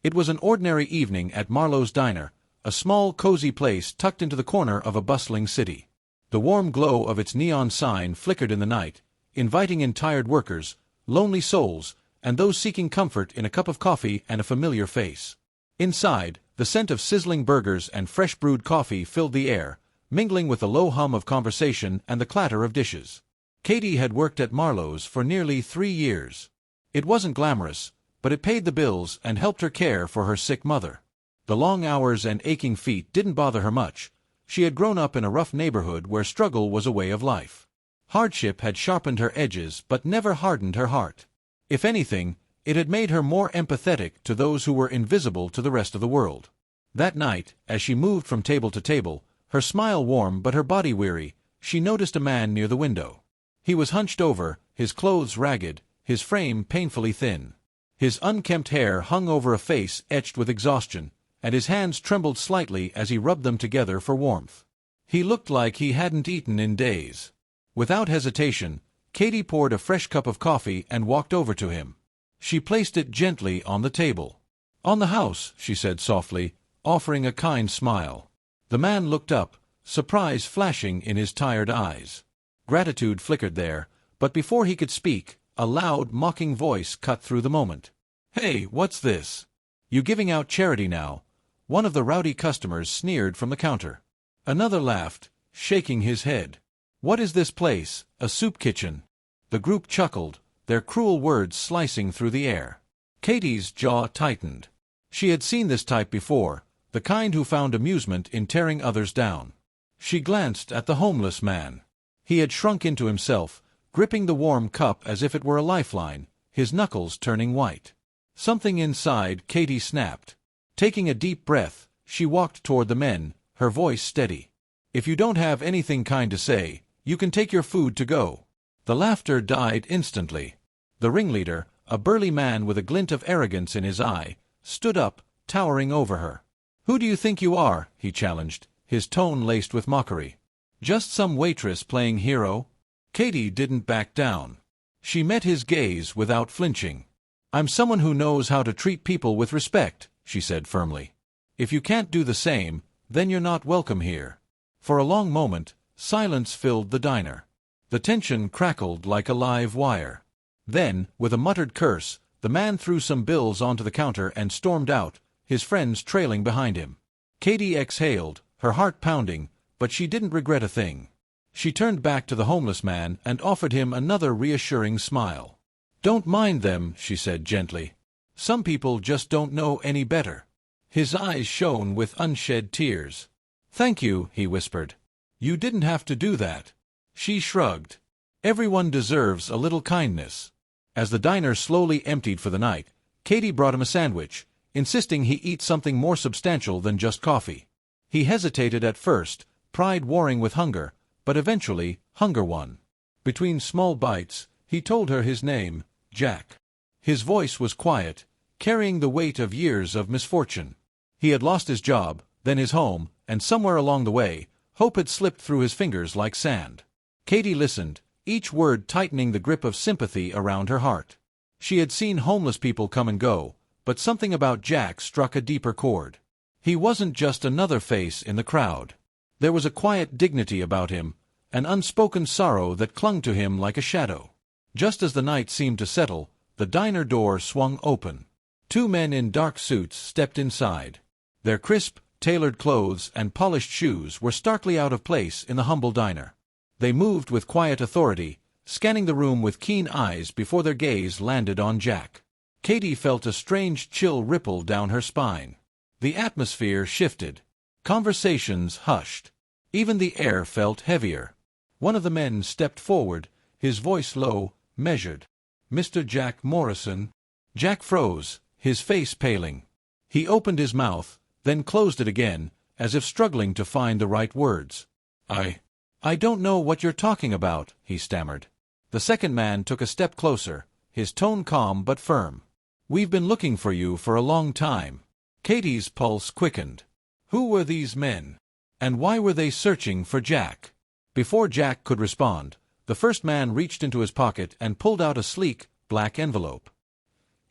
It was an ordinary evening at Marlowe's Diner, a small, cozy place tucked into the corner of a bustling city. The warm glow of its neon sign flickered in the night, inviting in tired workers, lonely souls, and those seeking comfort in a cup of coffee and a familiar face. Inside, the scent of sizzling burgers and fresh-brewed coffee filled the air, mingling with the low hum of conversation and the clatter of dishes. Katie had worked at Marlowe's for nearly 3 years. It wasn't glamorous, but it paid the bills and helped her care for her sick mother. The long hours and aching feet didn't bother her much. She had grown up in a rough neighborhood where struggle was a way of life. Hardship had sharpened her edges but never hardened her heart. If anything, it had made her more empathetic to those who were invisible to the rest of the world. That night, as she moved from table to table, her smile warm but her body weary, she noticed a man near the window. He was hunched over, his clothes ragged, his frame painfully thin. His unkempt hair hung over a face etched with exhaustion, and his hands trembled slightly as he rubbed them together for warmth. He looked like he hadn't eaten in days. Without hesitation, Katie poured a fresh cup of coffee and walked over to him. She placed it gently on the table. "On the house," she said softly, offering a kind smile. The man looked up, surprise flashing in his tired eyes. Gratitude flickered there, but before he could speak, a loud, mocking voice cut through the moment. "Hey, what's this? You giving out charity now?" One of the rowdy customers sneered from the counter. Another laughed, shaking his head. "What is this place, a soup kitchen?" The group chuckled, their cruel words slicing through the air. Katie's jaw tightened. She had seen this type before, the kind who found amusement in tearing others down. She glanced at the homeless man. He had shrunk into himself, gripping the warm cup as if it were a lifeline, his knuckles turning white. Something inside Katie snapped. Taking a deep breath, she walked toward the men, her voice steady. "If you don't have anything kind to say, you can take your food to go." The laughter died instantly. The ringleader, a burly man with a glint of arrogance in his eye, stood up, towering over her. "Who do you think you are?" he challenged, his tone laced with mockery. "Just some waitress playing hero?" Katie didn't back down. She met his gaze without flinching. "I'm someone who knows how to treat people with respect," she said firmly. "If you can't do the same, then you're not welcome here." For a long moment, silence filled the diner. The tension crackled like a live wire. Then, with a muttered curse, the man threw some bills onto the counter and stormed out, his friends trailing behind him. Katie exhaled, her heart pounding, but she didn't regret a thing. She turned back to the homeless man and offered him another reassuring smile. "Don't mind them," she said gently. "Some people just don't know any better." His eyes shone with unshed tears. "Thank you," he whispered. "You didn't have to do that." She shrugged. "Everyone deserves a little kindness." As the diner slowly emptied for the night, Katie brought him a sandwich, insisting he eat something more substantial than just coffee. He hesitated at first, pride warring with hunger, but eventually, hunger won. Between small bites, he told her his name, Jack. His voice was quiet, carrying the weight of years of misfortune. He had lost his job, then his home, and somewhere along the way, hope had slipped through his fingers like sand. Katie listened, each word tightening the grip of sympathy around her heart. She had seen homeless people come and go, but something about Jack struck a deeper chord. He wasn't just another face in the crowd. There was a quiet dignity about him, an unspoken sorrow that clung to him like a shadow. Just as the night seemed to settle, the diner door swung open. 2 men in dark suits stepped inside. Their crisp, tailored clothes and polished shoes were starkly out of place in the humble diner. They moved with quiet authority, scanning the room with keen eyes before their gaze landed on Jack. Katie felt a strange chill ripple down her spine. The atmosphere shifted. Conversations hushed. Even the air felt heavier. One of the men stepped forward, his voice low, measured. "Mr. Jack Morrison." Jack froze, his face paling. He opened his mouth, then closed it again, as if struggling to find the right words. I don't know what you're talking about," he stammered. The second man took a step closer, his tone calm but firm. "We've been looking for you for a long time." Katie's pulse quickened. Who were these men? And why were they searching for Jack? Before Jack could respond, the first man reached into his pocket and pulled out a sleek, black envelope.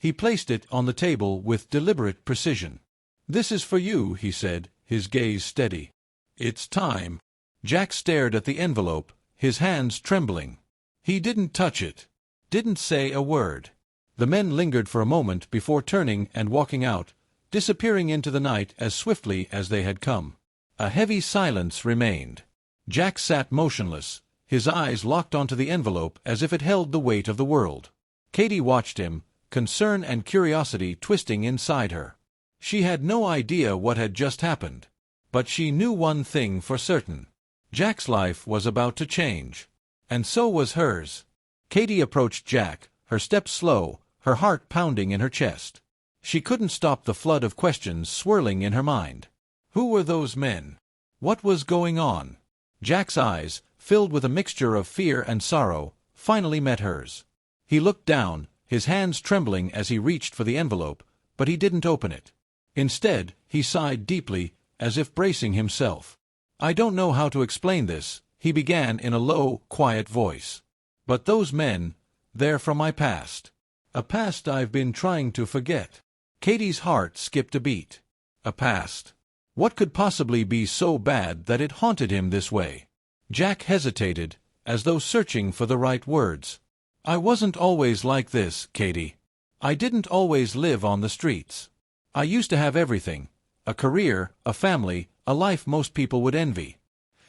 He placed it on the table with deliberate precision. "This is for you," he said, his gaze steady. "It's time." Jack stared at the envelope, his hands trembling. He didn't touch it. Didn't say a word. The men lingered for a moment before turning and walking out, disappearing into the night as swiftly as they had come. A heavy silence remained. Jack sat motionless, his eyes locked onto the envelope as if it held the weight of the world. Katy watched him, concern and curiosity twisting inside her. She had no idea what had just happened. But she knew one thing for certain. Jack's life was about to change. And so was hers. Katy approached Jack, her steps slow, her heart pounding in her chest. She couldn't stop the flood of questions swirling in her mind. Who were those men? What was going on? Jack's eyes, filled with a mixture of fear and sorrow, finally met hers. He looked down, his hands trembling as he reached for the envelope, but he didn't open it. Instead, he sighed deeply, as if bracing himself. "I don't know how to explain this," he began in a low, quiet voice. "But those men, they're from my past. A past I've been trying to forget." Katy's heart skipped a beat. A past. What could possibly be so bad that it haunted him this way? Jack hesitated, as though searching for the right words. "I wasn't always like this, Katy. I didn't always live on the streets. I used to have everything. A career, a family, a life most people would envy."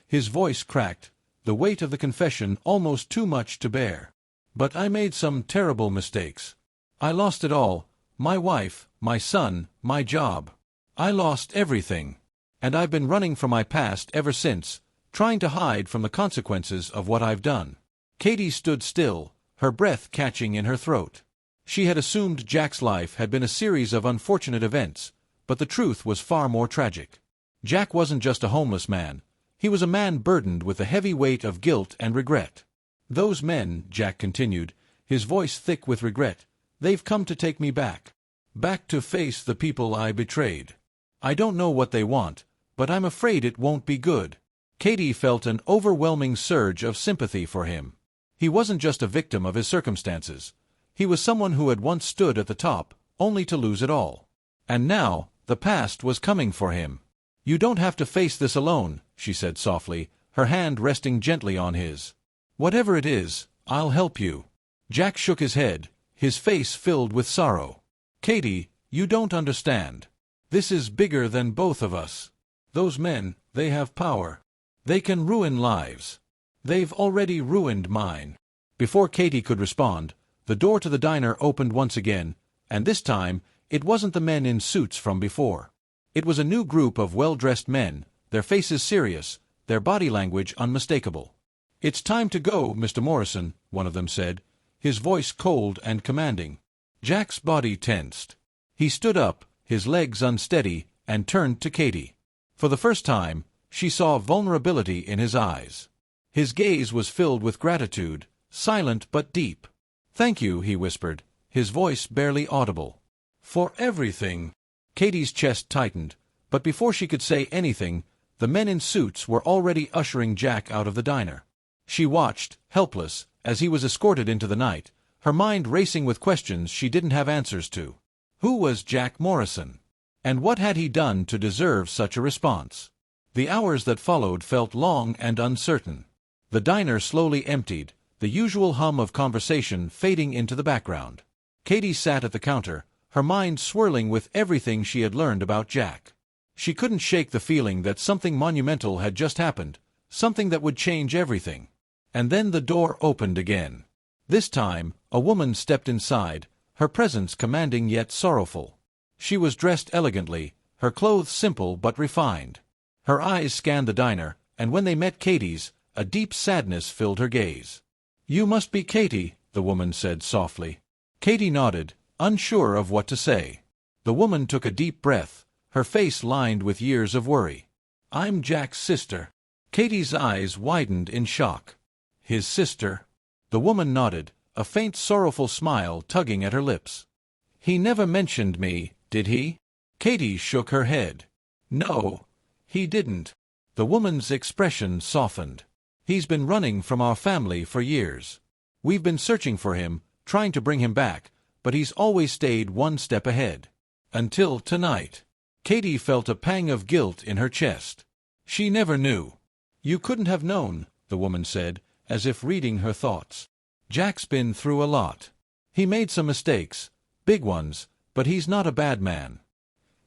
His voice cracked, the weight of the confession almost too much to bear. "But I made some terrible mistakes. I lost it all, my wife, my son, my job. I lost everything. And I've been running from my past ever since, trying to hide from the consequences of what I've done." Katy stood still, her breath catching in her throat. She had assumed Jack's life had been a series of unfortunate events, but the truth was far more tragic. Jack wasn't just a homeless man. He was a man burdened with the heavy weight of guilt and regret. "Those men," Jack continued, his voice thick with regret, "they've come to take me back. Back to face the people I betrayed. I don't know what they want, but I'm afraid it won't be good." Katy felt an overwhelming surge of sympathy for him. He wasn't just a victim of his circumstances. He was someone who had once stood at the top, only to lose it all. And now, the past was coming for him. "You don't have to face this alone," she said softly, her hand resting gently on his. "Whatever it is, I'll help you." Jack shook his head, his face filled with sorrow. "Katy, you don't understand. This is bigger than both of us. Those men, they have power. They can ruin lives. They've already ruined mine." Before Katy could respond, the door to the diner opened once again, and this time it wasn't the men in suits from before. It was a new group of well-dressed men, their faces serious, their body language unmistakable. "It's time to go, Mr. Morrison," one of them said, his voice cold and commanding. Jack's body tensed. He stood up, his legs unsteady, and turned to Katy. For the first time, she saw vulnerability in his eyes. His gaze was filled with gratitude, silent but deep. "Thank you," he whispered, his voice barely audible. "For everything." Katy's chest tightened, but before she could say anything, the men in suits were already ushering Jack out of the diner. She watched, helpless, as he was escorted into the night, her mind racing with questions she didn't have answers to. Who was Jack Morrison? And what had he done to deserve such a response? The hours that followed felt long and uncertain. The diner slowly emptied, the usual hum of conversation fading into the background. Katy sat at the counter, her mind swirling with everything she had learned about Jack. She couldn't shake the feeling that something monumental had just happened, something that would change everything. And then the door opened again. This time, a woman stepped inside, her presence commanding yet sorrowful. She was dressed elegantly, her clothes simple but refined. Her eyes scanned the diner, and when they met Katy's, a deep sadness filled her gaze. "You must be Katy," the woman said softly. Katy nodded, unsure of what to say. The woman took a deep breath, her face lined with years of worry. "I'm Jack's sister." Katy's eyes widened in shock. "His sister?" The woman nodded, a faint sorrowful smile tugging at her lips. "He never mentioned me, did he?" Katy shook her head. "No, he didn't." The woman's expression softened. "He's been running from our family for years. We've been searching for him, trying to bring him back, but he's always stayed one step ahead. Until tonight. Katy felt a pang of guilt in her chest. She never knew. You couldn't have known, the woman said, as if reading her thoughts. Jack's been through a lot. He made some mistakes, big ones, but he's not a bad man.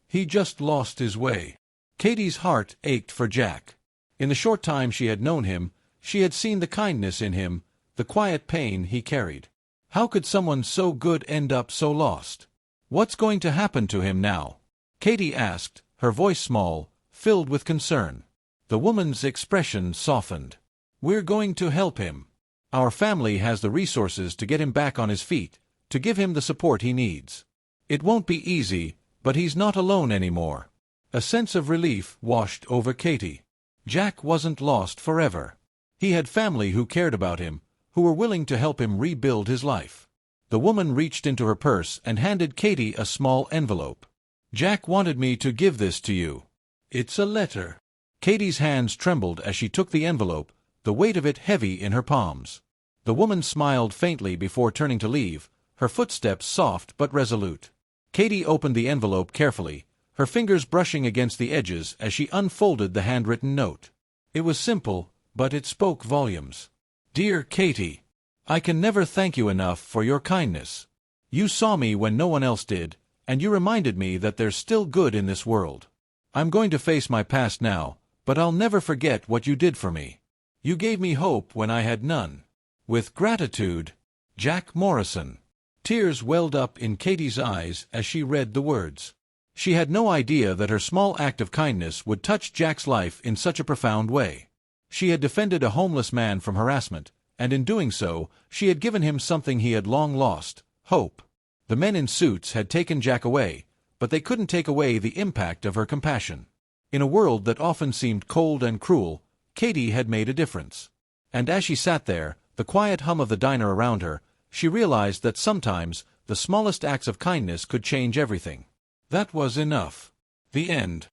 He just lost his way. Katy's heart ached for Jack. In the short time she had known him, she had seen the kindness in him, the quiet pain he carried. How could someone so good end up so lost? What's going to happen to him now? Katy asked, her voice small, filled with concern. The woman's expression softened. We're going to help him. Our family has the resources to get him back on his feet, to give him the support he needs. It won't be easy, but he's not alone anymore. A sense of relief washed over Katy. Jack wasn't lost forever. He had family who cared about him, who were willing to help him rebuild his life. The woman reached into her purse and handed Katy a small envelope. Jack wanted me to give this to you. It's a letter. Katy's hands trembled as she took the envelope, the weight of it heavy in her palms. The woman smiled faintly before turning to leave, her footsteps soft but resolute. Katy opened the envelope carefully, her fingers brushing against the edges as she unfolded the handwritten note. It was simple, but it spoke volumes. Dear Katy, I can never thank you enough for your kindness. You saw me when no one else did, and you reminded me that there's still good in this world. I'm going to face my past now, but I'll never forget what you did for me. You gave me hope when I had none. With gratitude, Jack Morrison. Tears welled up in Katy's eyes as she read the words. She had no idea that her small act of kindness would touch Jack's life in such a profound way. She had defended a homeless man from harassment, and in doing so, she had given him something he had long lost, hope. The men in suits had taken Jack away, but they couldn't take away the impact of her compassion. In a world that often seemed cold and cruel, Katy had made a difference. And as she sat there, the quiet hum of the diner around her, she realized that sometimes the smallest acts of kindness could change everything. That was enough. The end.